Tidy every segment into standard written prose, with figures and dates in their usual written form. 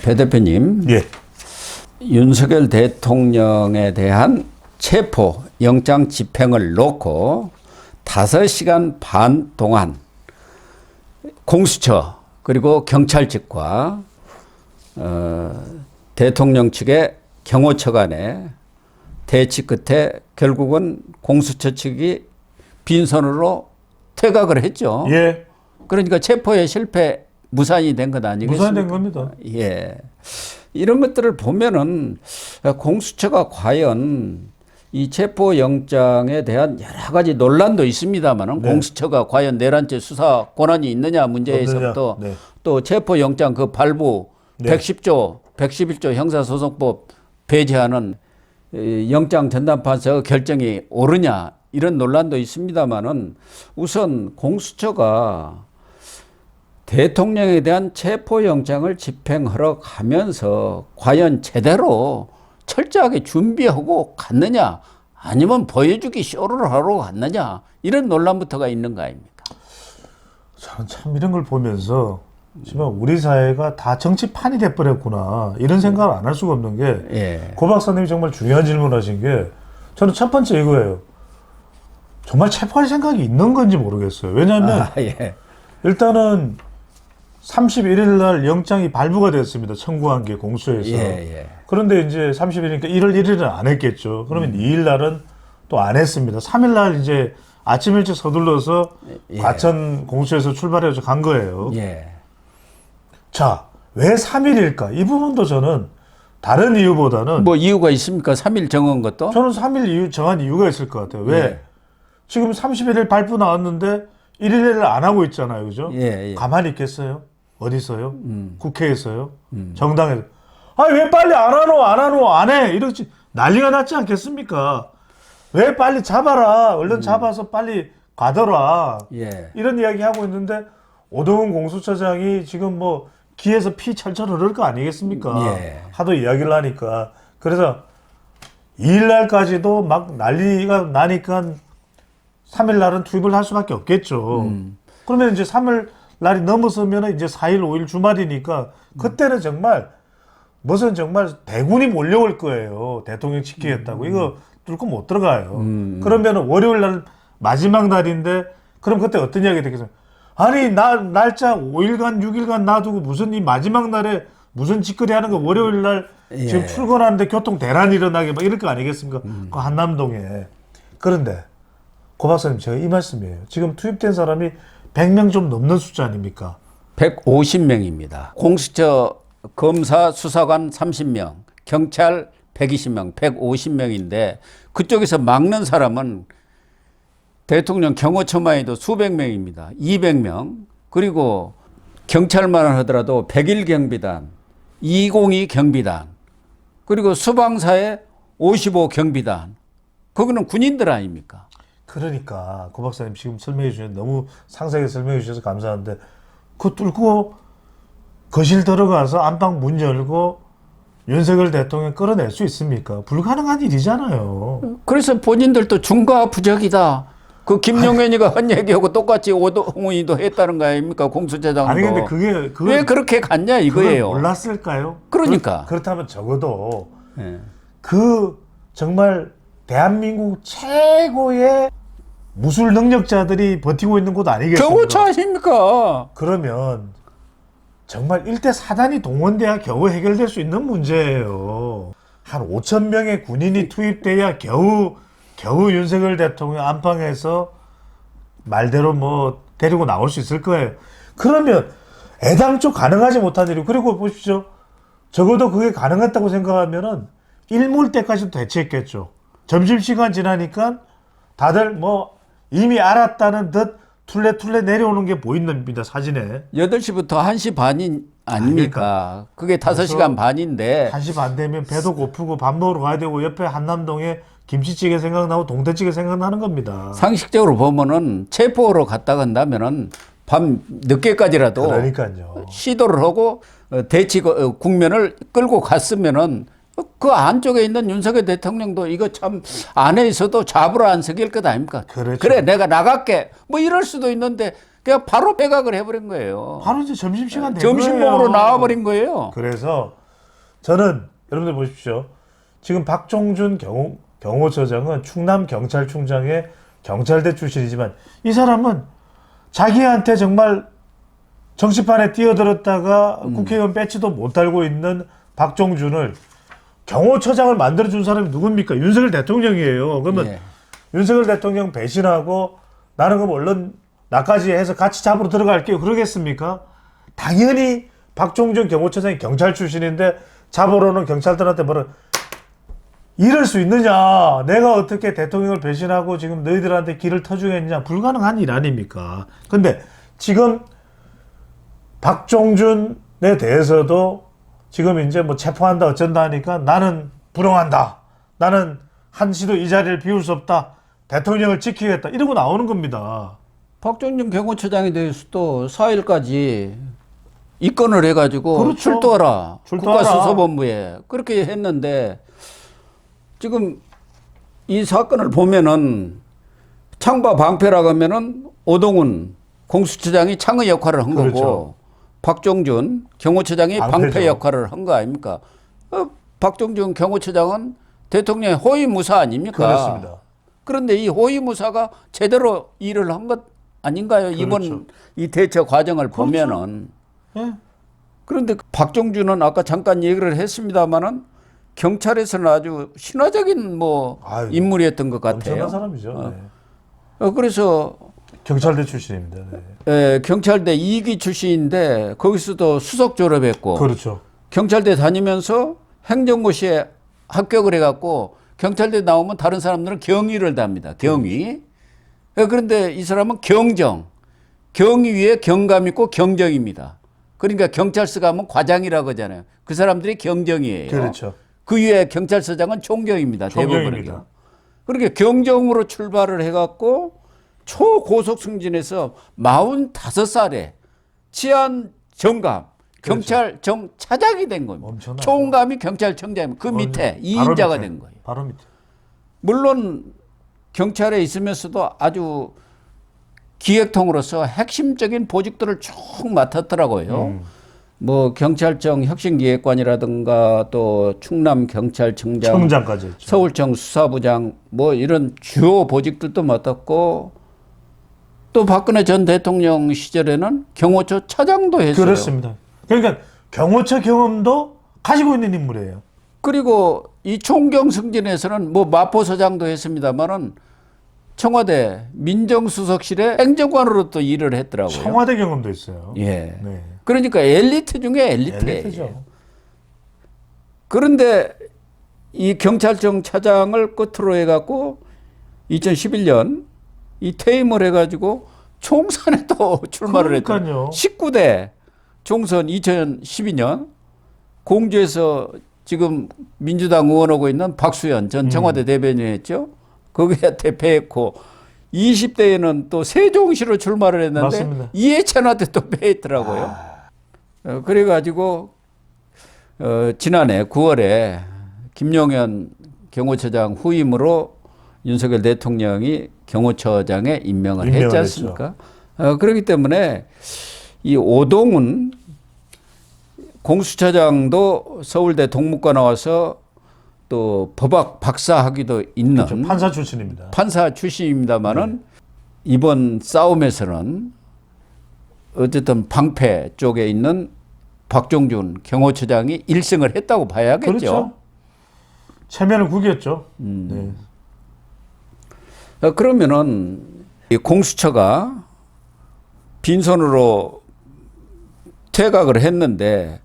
배 대표님, 예. 윤석열 대통령에 대한 체포 영장 집행을 놓고 5시간 반 동안 공수처 그리고 경찰 측과 대통령 측의 경호처 간에 대치 끝에 결국은 공수처 측이 빈손으로 퇴각을 했죠. 예. 그러니까 체포에 실패 무산이 된 것 아니겠습니까? 무산된 겁니다. 예. 이런 것들을 보면은 공수처가 과연 이 체포영장에 대한 여러 가지 논란도 있습니다만은 네. 공수처가 과연 내란죄 수사 권한이 있느냐 문제에서부터 네. 또 체포영장 그 발부 네. 111조 형사소송법 배제하는 영장 전담판사 결정이 옳으냐 이런 논란도 있습니다만은 우선 공수처가 대통령에 대한 체포영장을 집행하러 가면서 과연 제대로 철저하게 준비하고 갔느냐 아니면 보여주기 쇼를 하러 갔느냐 이런 논란부터가 있는 거 아닙니까? 저는 참 이런 걸 보면서 정말 우리 사회가 다 정치판이 돼버렸구나 이런 생각을 안 할 수가 없는 게 고 박사님이 정말 중요한 질문하신 게 저는 첫 번째 이거예요. 정말 체포할 생각이 있는 건지 모르겠어요. 왜냐하면 일단은 31일 날 영장이 발부가 됐습니다. 청구한 게 공수처에서. 그런데 이제 30일이니까 1월 1일은 안 했겠죠. 그러면 2일 날은 또 안 했습니다. 3일 날 이제 아침 일찍 서둘러서 과천 공수처에서 출발해서 간 거예요. 자, 왜 3일일까? 이 부분도 저는 다른 이유보다는 뭐 이유가 있습니까? 3일 정한 것도? 저는 3일 이유 정한 이유가 있을 것 같아요. 왜? 지금 31일 발부 나왔는데 1일을 안 하고 있잖아요. 그죠? 가만히 있겠어요? 어디서요? 국회에서요? 정당에서. 아, 왜 빨리 안 하노? 안 해? 이러지 난리가 났지 않겠습니까? 왜 빨리 잡아라. 얼른 잡아서 빨리 가더라. 이런 이야기 하고 있는데 오동훈 공수처장이 지금 뭐 귀에서 피 철철 흐를 거 아니겠습니까? 하도 이야기를 하니까. 그래서 2일 날까지도 막 난리가 나니까 3일 날은 투입을 할 수밖에 없겠죠. 그러면 이제 3일 날이 넘어서면 이제 4일, 5일 주말이니까 그때는 정말 무슨 정말 대군이 몰려올 거예요. 대통령 지키겠다고. 이거 뚫고 못 들어가요. 그러면 월요일 날 마지막 날인데 그럼 그때 어떤 이야기 되겠어요? 아니 날짜 5일간 6일간 놔두고 무슨 이 마지막 날에 무슨 짓거리 하는 거 월요일 날 지금 출근하는데 교통 대란이 일어나게 막 이럴 거 아니겠습니까? 그 한남동에. 그런데 고 박사님 제가 이 말씀이에요. 지금 투입된 사람이 100명 좀 넘는 숫자 아닙니까? 150명입니다. 공수처 검사 수사관 30명, 경찰 120명, 150명인데 그쪽에서 막는 사람은 대통령 경호처만 해도 수백 명입니다. 200명. 그리고 경찰만 하더라도 101 경비단, 202 경비단, 그리고 수방사의 55 경비단. 그거는 군인들 아닙니까? 그러니까 고 박사님 지금 설명해 주셔서 너무 상세하게 설명해 주셔서 감사한데 그거 뚫고 거실 들어가서 안방 문 열고 윤석열 대통령 끌어낼 수 있습니까? 불가능한 일이잖아요. 그래서 본인들도 중과부적이다. 그 김용현이가 한 얘기하고 똑같이 오동훈이도 했다는 거 아닙니까? 공수처장도. 아니 근데 왜 그렇게 갔냐 이거예요. 몰랐을까요? 그러니까. 그렇다면 적어도 그 정말 대한민국 최고의 무술 능력자들이 버티고 있는 곳 아니겠습니까? 경호처 아닙니까? 그러면 정말 1대 4단이 동원돼야 겨우 해결될 수 있는 문제예요. 한 5천 명의 군인이 투입돼야 겨우 윤석열 대통령 안방에서 말대로 뭐 데리고 나올 수 있을 거예요. 그러면 애당초 가능하지 못한 일이고 그리고 보십시오. 적어도 그게 가능했다고 생각하면은 일몰 때까지도 대치했겠죠. 점심시간 지나니까 다들 뭐 이미 알았다는 듯 툴레툴레 내려오는 게 보인답니다. 사진에. 8시부터 1시 반이 아닙니까? 그게 5시간 반인데. 1시 반 되면 배도 고프고 밥 먹으러 가야 되고 옆에 한남동에 김치찌개 생각나고 동태찌개 생각나는 겁니다. 상식적으로 보면은 체포로 갔다 간다면은 밤 늦게까지라도 그러니까요. 시도를 하고 대치 국면을 끌고 갔으면은 그 안쪽에 있는 윤석열 대통령도 이거 참 안에 있어도 잡으러 안 새길 것 아닙니까? 그렇죠. 그래 내가 나갈게 뭐 이럴 수도 있는데 그냥 바로 배각을 해버린 거예요. 바로 이제 점심시간 된 점심먹으로 거예요. 나와버린 거예요. 그래서 저는 여러분들 보십시오. 지금 박종준 경호처장은 충남경찰청장의 경찰대 출신이지만 이 사람은 자기한테 정말 정치판에 뛰어들었다가 국회의원 배지도 못 달고 있는 박종준을 경호처장을 만들어준 사람이 누굽니까? 윤석열 대통령이에요. 그러면 예. 윤석열 대통령 배신하고 나는 그럼 얼른 나까지 해서 같이 잡으러 들어갈게요. 그러겠습니까? 당연히 박종준 경호처장이 경찰 출신인데 잡으러는 경찰들한테 뭐라 이럴 수 있느냐? 내가 어떻게 대통령을 배신하고 지금 너희들한테 길을 터주겠냐? 불가능한 일 아닙니까? 근데 지금 박종준에 대해서도 지금 이제 뭐 체포한다 어쩐다 하니까 나는 불응한다. 나는 한시도 이 자리를 비울 수 없다. 대통령을 지키겠다. 이러고 나오는 겁니다. 박종준 경호처장에 대해서도 4일까지 입건을 해가지고 그렇죠. 출두하라. 출두하라. 국가수사본부에 그렇게 했는데 지금 이 사건을 보면은 창과 방패라고 하면은 오동훈 공수처장이 창의 역할을 한 그렇죠. 거고 박종준 경호처장이 방패 방패죠. 역할을 한 거 아닙니까? 박종준 경호처장은 대통령의 호위무사 아닙니까? 그렇습니다. 그런데 이 호위무사가 제대로 일을 한 것 아닌가요? 그렇죠. 이번 이 대처 과정을 보면은. 예? 그런데 박종준은 아까 잠깐 얘기를 했습니다마는 경찰에서는 아주 신화적인 뭐 아유, 인물이었던 것 같아요. 엄청난 사람이죠. 네. 그래서 경찰대 출신입니다. 네. 경찰대 2기 출신인데 거기서도 수석 졸업했고 그렇죠. 경찰대 다니면서 행정고시에 합격을 해갖고 경찰대 나오면 다른 사람들은 경위를 답니다. 경위. 그런데 이 사람은 경위 위에 경감 있고 경정입니다. 그러니까 경찰서 가면 과장이라고 하잖아요. 그 사람들이 경정이에요. 그렇죠. 그 위에 경찰서장은 총경입니다. 총경입니다. 대부분은요. 그렇게 경정으로 출발을 해갖고 초고속 승진해서 45살에 치안 정감, 경찰청 차장이 된 겁니다. 엄청나죠. 총감이 경찰청장이면 그 밑에 2인자가 된 거예요. 바로 밑에. 물론 경찰에 있으면서도 아주 기획통으로서 핵심적인 보직들을 쭉 맡았더라고요. 뭐 경찰청 혁신기획관이라든가 또 충남경찰청장, 청장까지 했죠. 서울청 수사부장 뭐 이런 주요 보직들도 맡았고 또 박근혜 전 대통령 시절에는 경호처 차장도 했어요. 그렇습니다. 그러니까 경호처 경험도 가지고 있는 인물이에요. 그리고 이 총경 승진에서는 뭐 마포서장도 했습니다만은 청와대 민정수석실의 행정관으로 또 일을 했더라고요. 청와대 경험도 있어요. 예. 네. 그러니까 엘리트 중에 엘리트예요. 엘리트죠. 그런데 이 경찰청 차장을 끝으로 해갖고 2011년 이 퇴임을 해가지고 총선에 또 출마를 했죠. 그러니까요. 19대 총선 2012년 공주에서 지금 민주당 의원하고 있는 박수현 전 청와대 대변인이었죠. 거기에 대패했고 20대에는 또 세종시로 출마를 했는데 맞습니다. 이해찬한테 또 패했더라고요. 그래가지고 지난해 9월에 김용현 경호처장 후임으로 윤석열 대통령이 경호처장에 임명을 했지 않습니까? 그렇기 때문에 이 오동훈 공수처장도 서울대 동문과 나와서 또 법학 박사학위도 있는 그렇죠. 판사 출신입니다. 판사 출신입니다만은 이번 싸움에서는 어쨌든 방패 쪽에 있는 박종준 경호처장이 1승을 했다고 봐야겠죠. 그렇죠. 체면을 구겼죠. 네. 그러면은 이 공수처가 빈손으로 퇴각을 했는데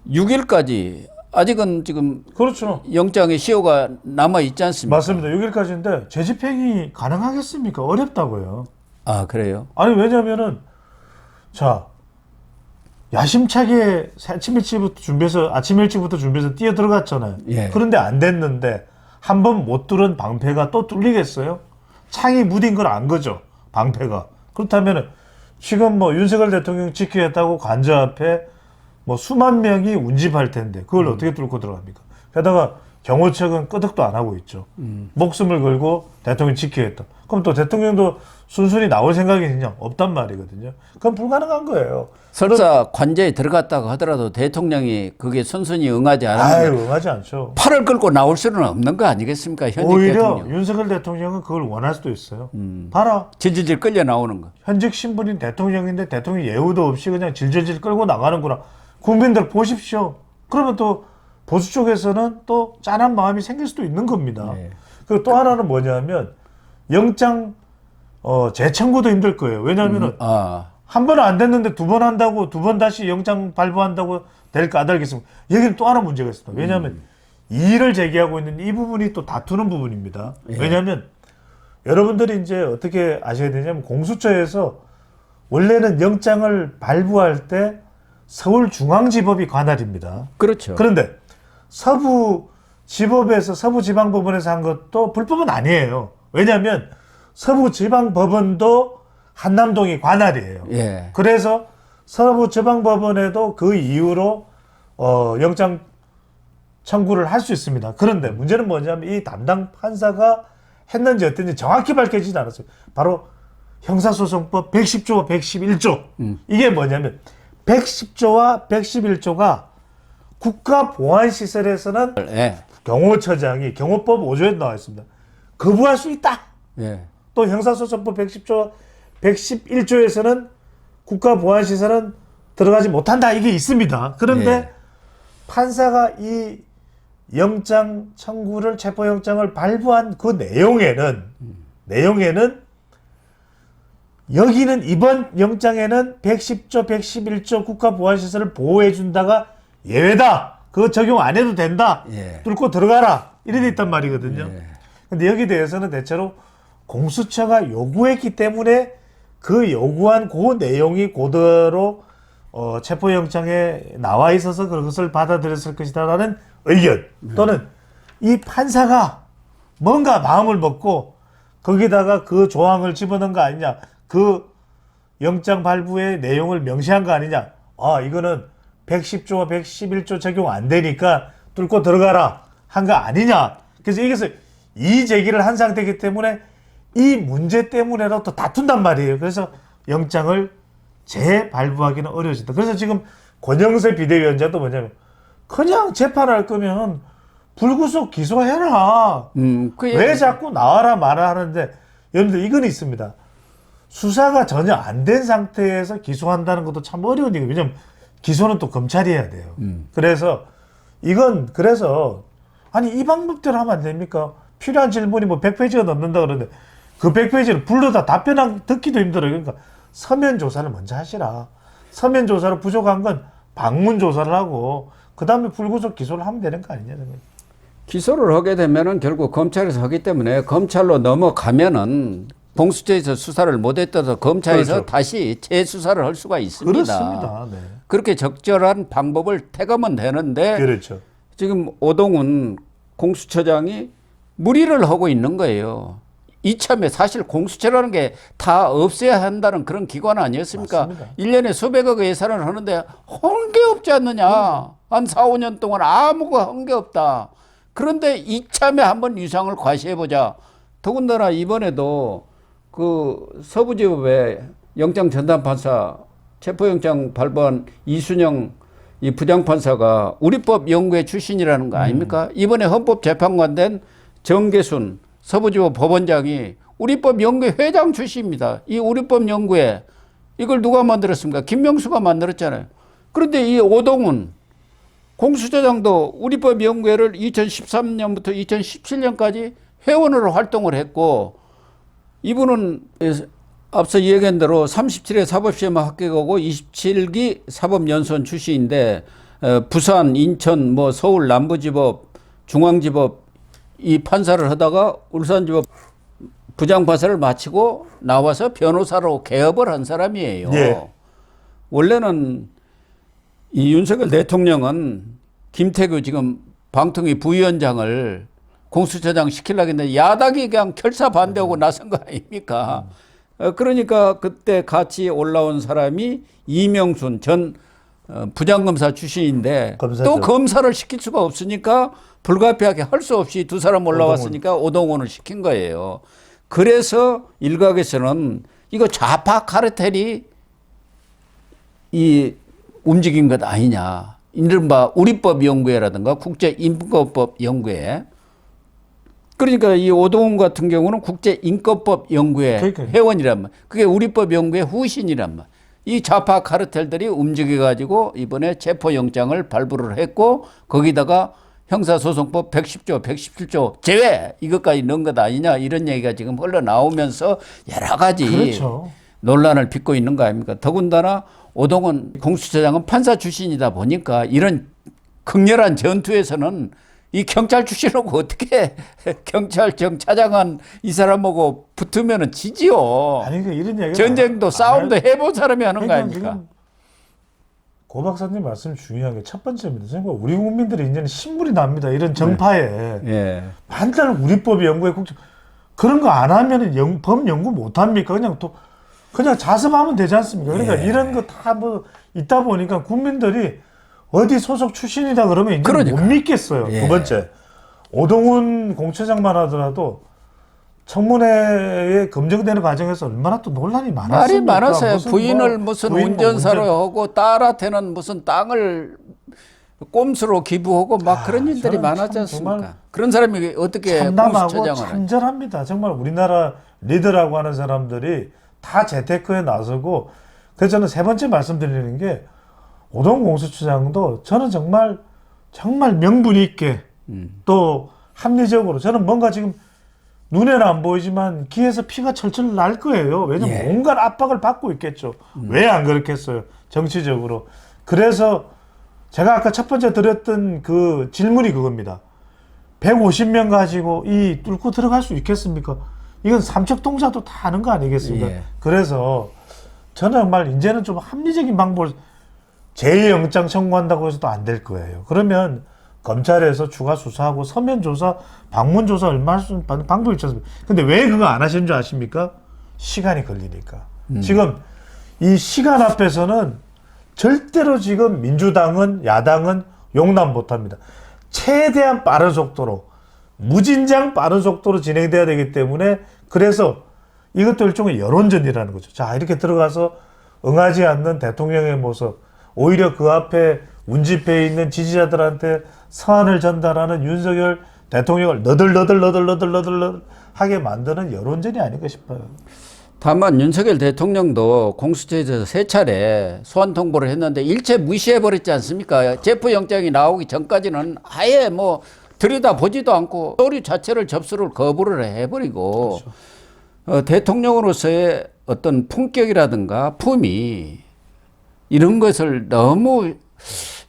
6일까지 아직은 지금 그렇죠. 영장의 시효가 남아 있지 않습니까? 맞습니다. 6일까지인데 재집행이 가능하겠습니까? 어렵다고요. 아, 그래요? 아니 왜냐면은 자 야심차게 아침 일찍부터 준비해서 뛰어 들어갔잖아요. 예. 그런데 안 됐는데 한 번 못 뚫은 방패가 또 뚫리겠어요? 창이 무딘 걸 안 거죠. 방패가. 그렇다면은 지금 뭐 윤석열 대통령 지키겠다고 관저 앞에 뭐 수만 명이 운집할 텐데 그걸 어떻게 뚫고 들어갑니까? 게다가 경호처는 끄덕도 안 하고 있죠. 목숨을 걸고 대통령 지키겠다. 그럼 또 대통령도 순순히 나올 생각이 있냐? 없단 말이거든요. 그건 불가능한 거예요. 설사 관저에 들어갔다고 하더라도 대통령이 그게 순순히 응하지 않으면 응하지 않죠. 팔을 끌고 나올 수는 없는 거 아니겠습니까? 현직 오히려 대통령. 윤석열 대통령은 그걸 원할 수도 있어요. 봐라. 질질질 끌려 나오는 거. 현직 신분인 대통령인데 대통령 예우도 없이 그냥 질질질 끌고 나가는구나. 국민들 보십시오. 그러면 또 보수 쪽에서는 또 짠한 마음이 생길 수도 있는 겁니다. 네. 그리고 또 하나는 뭐냐면 영장 재청구도 힘들 거예요. 왜냐하면은 한 번은 안 됐는데 두 번 한다고 두 번 다시 영장 발부한다고 될까 안 될겠습니까? 여기는 또 하나 문제가 있습니다. 왜냐하면 이의를 제기하고 있는 이 부분이 또 다투는 부분입니다. 예. 왜냐하면 여러분들이 이제 어떻게 아셔야 되냐면 공수처에서 원래는 영장을 발부할 때 서울중앙지법이 관할입니다. 그렇죠. 그런데 서부지법에서 서부지방법원에서 한 것도 불법은 아니에요. 왜냐하면 서부지방법원도 한남동이 관할이에요. 예. 그래서 서부지방법원에도 그 이유로 영장 청구를 할 수 있습니다. 그런데 문제는 뭐냐면 이 담당 판사가 했는지 어땠는지 정확히 밝혀지지 않았어요. 바로 형사소송법 110조, 111조. 이게 뭐냐면 110조와 111조가 국가보안시설에서는 예. 경호처장이 경호법 5조에 나와 있습니다. 거부할 수 있다. 예. 또 형사소송법 110조, 111조에서는 국가보안시설은 들어가지 못한다. 이게 있습니다. 그런데 예. 판사가 이 영장 청구를 체포영장을 발부한 그 내용에는 여기는 이번 영장에는 110조, 111조 국가보안시설을 보호해준다가 예외다. 그거 적용 안 해도 된다. 예. 뚫고 들어가라. 이래 돼 있단 말이거든요. 예. 근데 여기 대해서는 대체로 공수처가 요구했기 때문에 그 요구한 그 내용이 그대로 체포영장에 나와 있어서 그것을 받아들였을 것이다라는 의견 또는 이 판사가 뭔가 마음을 먹고 거기다가 그 조항을 집어넣은 거 아니냐, 그 영장 발부의 내용을 명시한 거 아니냐, 이거는 110조와 111조 적용 안 되니까 뚫고 들어가라 한 거 아니냐. 그래서 여기서 이의 제기를 한 상태이기 때문에 이 문제 때문에도 또 다툰단 말이에요. 그래서 영장을 재발부하기는 어려워진다. 그래서 지금 권영세 비대위원장도 뭐냐면 그냥 재판할 거면 불구속 기소해라. 왜 자꾸 나와라 말아 하는데 여러분들 이건 있습니다. 수사가 전혀 안 된 상태에서 기소한다는 것도 참 어려운 일이에요. 왜냐면 기소는 또 검찰이 해야 돼요. 그래서 그래서 아니 이 방법대로 하면 안 됩니까? 필요한 질문이 뭐 100페이지가 넘는다 그러는데 그 100페이지를 불러다 듣기도 힘들어요. 그러니까 서면 조사를 먼저 하시라. 서면 조사로 부족한 건 방문 조사를 하고 그 다음에 불구속 기소를 하면 되는 거 아니냐. 기소를 하게 되면은 결국 검찰에서 하기 때문에 검찰로 넘어가면은 공수처에서 수사를 못했다도 검찰에서 그렇죠. 다시 재수사를 할 수가 있습니다. 그렇습니다. 네. 그렇게 적절한 방법을 택하면 되는데 그렇죠. 지금 오동훈 공수처장이 무리를 하고 있는 거예요. 이참에 사실 공수처라는 게 다 없애야 한다는 그런 기관 아니었습니까? 맞습니다. 1년에 수백억 예산을 하는데 한 게 없지 않느냐. 한 4, 5년 동안 아무거 한 게 없다. 그런데 이참에 한번 유상을 과시해보자. 더군다나 이번에도 그 서부지법의 영장전담판사 체포영장 발부한 이순영 이 부장판사가 우리법 연구회 출신이라는 거 아닙니까? 이번에 헌법재판관 된 정계순 서부지법 법원장이 우리법 연구회 회장 출신입니다. 이 우리법 연구회 이걸 누가 만들었습니까? 김명수가 만들었잖아요. 그런데 이 오동훈 공수처장도 우리법 연구회를 2013년부터 2017년까지 회원으로 활동을 했고 이분은 앞서 얘기한 대로 37회 사법시험 합격하고 27기 사법연수원 출신인데 부산, 인천, 서울 남부지법, 중앙지법 이 판사를 하다가 울산지법 부장판사를 마치고 나와서 변호사로 개업을 한 사람이에요. 예. 원래는 이 윤석열 대통령은 김태규 지금 방통위 부위원장을 공수처장 시키려고 했는데 야당이 그냥 결사 반대하고 나선 거 아닙니까? 그러니까 그때 같이 올라온 사람이 이명순 전 부장검사 출신인데 검사죠. 또 검사를 시킬 수가 없으니까 불가피하게 할 수 없이 두 사람 올라왔으니까 오동훈을 시킨 거예요. 그래서 일각에서는 이거 좌파 카르텔이 이 움직인 것 아니냐. 이른바 우리법연구회라든가 국제인권법연구회. 그러니까 이 오동훈 같은 경우는 국제인권법연구회 회원이란 말. 그게 우리법연구회 후신이란 말. 이 좌파 카르텔들이 움직여가지고 이번에 체포영장을 발부를 했고 거기다가 형사소송법 110조, 117조 제외 이것까지 넣은 것 아니냐 이런 얘기가 지금 흘러나오면서 여러 가지 그렇죠. 논란을 빚고 있는 거 아닙니까? 더군다나 오동훈 공수처장은 판사 출신이다 보니까 이런 극렬한 전투에서는 이 경찰 출신하고 어떻게 경찰청 차장한 이 사람하고 붙으면 지지요. 아니, 이런 얘기 전쟁도 싸움도 해본 사람이 하는 거 아닙니까? 고 박사님 말씀 중요한 게 첫 번째입니다. 정말 우리 국민들이 이제는 신물이 납니다. 이런 정파에 예. 만날 우리법 연구에 그런 거 안 하면은 법 연구 못 합니까? 그냥 자습하면 되지 않습니까? 그러니까 이런 거 다 뭐 있다 보니까 국민들이 어디 소속 출신이다 그러면 이제 그러니까. 못 믿겠어요. 두 번째, 오동훈 공처장만 하더라도 청문회에 검증되는 과정에서 얼마나 또 논란이 많았습니까? 말이 많았어요. 부인을 무슨 운전사로 하고 딸한테는 무슨 땅을 꼼수로 기부하고 막 그런 일들이 많았지 않습니까? 그런 사람이 어떻게 참담하고 참절합니다. 정말 우리나라 리더라고 하는 사람들이 다 재테크에 나서고 그래서 저는 세 번째 말씀드리는 게 오동훈 공수처장도 저는 정말 명분 있게 또 합리적으로 저는 뭔가 지금 눈에는 안 보이지만 귀에서 피가 철철 날 거예요. 왜냐면 온갖 압박을 받고 있겠죠. 왜 안 그렇겠어요? 정치적으로. 그래서 제가 아까 첫 번째 드렸던 그 질문이 그겁니다. 150명 가지고 이 뚫고 들어갈 수 있겠습니까? 이건 삼척동자도 다 아는 거 아니겠습니까? 그래서 저는 정말 이제는 좀 합리적인 방법을 제2영장 청구한다고 해서도 안 될 거예요. 그러면 검찰에서 추가 수사하고 서면 조사, 방문 조사 얼마나 받는 방법이 있지 않습니까? 근데 왜 그거 안 하시는 줄 아십니까? 시간이 걸리니까. 지금 이 시간 앞에서는 절대로 지금 민주당은 야당은 용납 못 합니다. 최대한 빠른 속도로 무진장 빠른 속도로 진행돼야 되기 때문에 그래서 이것도 일종의 여론전이라는 거죠. 자, 이렇게 들어가서 응하지 않는 대통령의 모습, 오히려 그 앞에 운집해 있는 지지자들한테 서한을 전달하는 윤석열 대통령을 너덜너덜하게 만드는 여론전이 아닌가 싶어요. 다만 윤석열 대통령도 공수처에서 3차례 소환 통보를 했는데 일체 무시해버렸지 않습니까? 체포영장이 나오기 전까지는 아예 뭐 들여다보지도 않고 서류 자체를 접수를 거부를 해버리고 그렇죠. 대통령으로서의 어떤 품격이라든가 품위 이런 것을 너무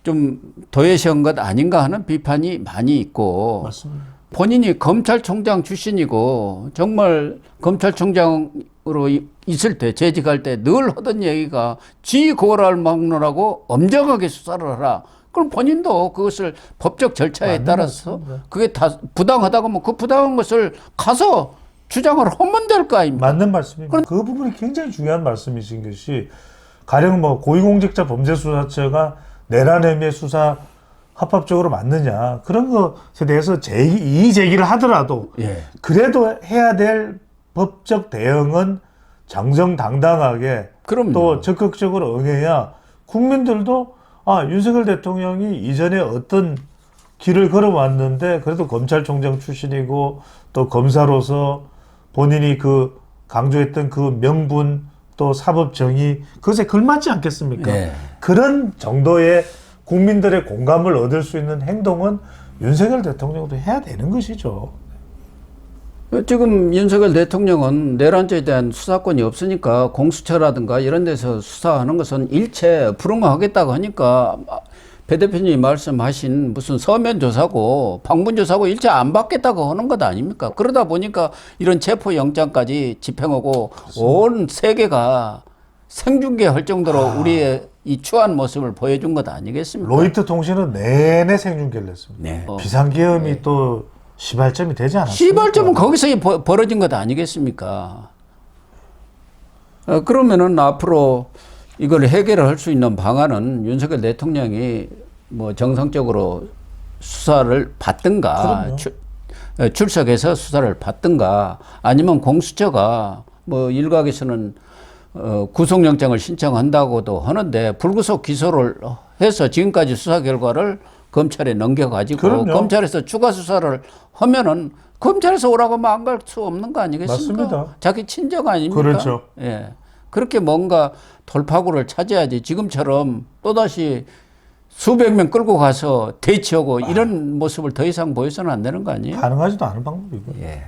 좀 도외시한 것 아닌가 하는 비판이 많이 있고 맞습니다. 본인이 검찰총장 출신이고 정말 검찰총장으로 있을 때 재직할 때 늘 하던 얘기가 지고를 막론하고 엄정하게 수사를 하라. 그럼 본인도 그것을 법적 절차에 따라서 맞습니다. 그게 다 부당하다고 하면 그 부당한 것을 가서 주장을 하면 될 거 아닙니까? 맞는 말씀입니다. 그 부분이 굉장히 중요한 말씀이신 것이 가령 뭐 고위공직자 범죄수사처가 내란 혐의 수사 합법적으로 맞느냐 그런 것에 대해서 이의 제기를 하더라도 그래도 해야 될 법적 대응은 정정당당하게 그럼요. 또 적극적으로 응해야 국민들도 윤석열 대통령이 이전에 어떤 길을 걸어왔는데 그래도 검찰총장 출신이고 또 검사로서 본인이 그 강조했던 그 명분 또 사법 정의 그것에 걸맞지 않겠습니까? 그런 정도의 국민들의 공감을 얻을 수 있는 행동은 윤석열 대통령도 해야 되는 것이죠. 지금 윤석열 대통령은 내란죄에 대한 수사권이 없으니까 공수처라든가 이런 데서 수사하는 것은 일체 불응하겠다고 하니까 배 대표님이 말씀하신 무슨 서면 조사고 방문 조사고 일체 안 받겠다고 하는 것 아닙니까? 그러다 보니까 이런 체포 영장까지 집행하고 온 세계가 생중계할 정도로 우리의 이 추한 모습을 보여준 것 아니겠습니까? 로이터 통신은 내내 생중계를 했습니다. 비상계엄이 또 시발점이 되지 않았습니까? 시발점은 거기서 벌어진 것 아니겠습니까? 그러면은 앞으로 이걸 해결을 할 수 있는 방안은 윤석열 대통령이 뭐 정상적으로 수사를 받든가 출석해서 수사를 받든가 아니면 공수처가 뭐 일각에서는 구속영장을 신청한다고도 하는데 불구속 기소를 해서 지금까지 수사 결과를 검찰에 넘겨가지고 그럼요. 검찰에서 추가 수사를 하면은 검찰에서 오라고 하면 안 갈 수 없는 거 아니겠습니까? 맞습니다. 자기 친정 아닙니까? 그렇죠. 예. 그렇게 뭔가 돌파구를 찾아야지 지금처럼 또다시 수백 명 끌고 가서 대치하고 이런 모습을 더 이상 보여서는 안 되는 거 아니에요? 가능하지도 않은 방법이고. 예.